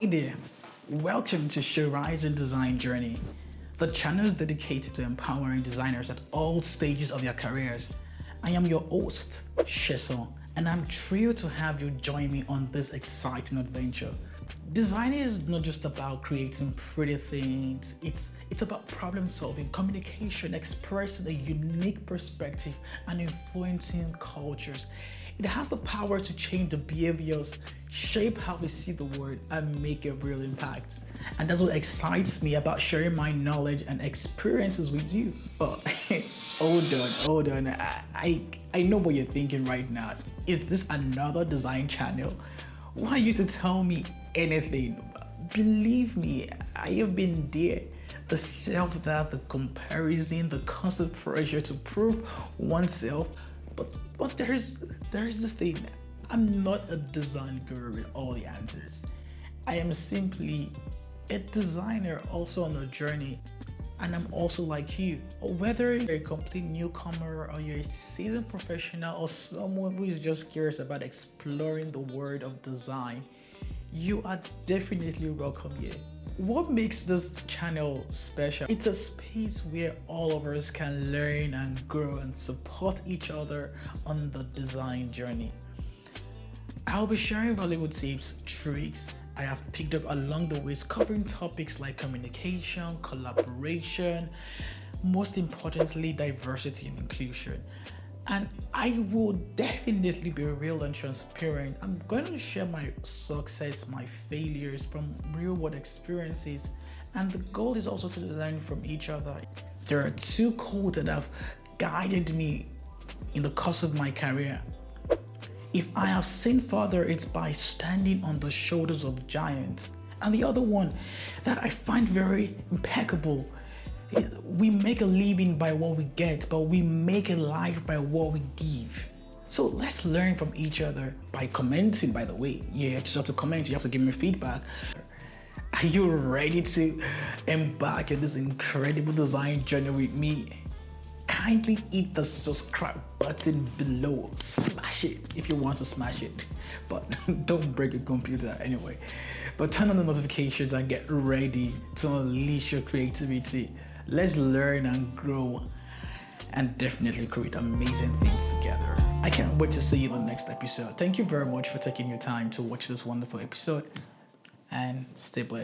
Hey there, welcome to Horizon Design Journey. The channel is dedicated to empowering designers at all stages of their careers. I am your host, Sesan, and I'm thrilled to have you join me on this exciting adventure. Designing is not just about creating pretty things, it's about problem solving, communication, expressing a unique perspective, and influencing cultures. It has the power to change the behaviors, shape how we see the world, and make a real impact. And that's what excites me about sharing my knowledge and experiences with you. Oh, hold on. I know what you're thinking right now. Is this another design channel? Why you to tell me anything? Believe me, I have been there. The self-doubt, the comparison, the constant pressure to prove oneself. But there's this thing. I'm not a design guru with all the answers. I am simply a designer also on a journey. And I'm also like you. Whether you're a complete newcomer or you're a seasoned professional or someone who is just curious about exploring the world of design, you are definitely welcome here. What makes this channel special? It's a space where all of us can learn and grow and support each other on the design journey. I'll be sharing valuable tips, tricks I have picked up along the ways, covering topics like communication, collaboration, most importantly, diversity and inclusion. And I will definitely be real and transparent. I'm going to share my success, my failures from real world experiences. And the goal is also to learn from each other. There are two quotes that have guided me in the course of my career. If I have seen further, it's by standing on the shoulders of giants. And the other one that I find very impeccable: we make a living by what we get, but we make a life by what we give. So let's learn from each other by commenting, by the way. You just have to comment, you have to give me feedback. Are you ready to embark on this incredible design journey with me? Kindly hit the subscribe button below. Smash it if you want to smash it, but don't break your computer anyway. But turn on the notifications and get ready to unleash your creativity. Let's learn and grow and definitely create amazing things together. I can't wait to see you in the next episode. Thank you very much for taking your time to watch this wonderful episode, and stay blessed.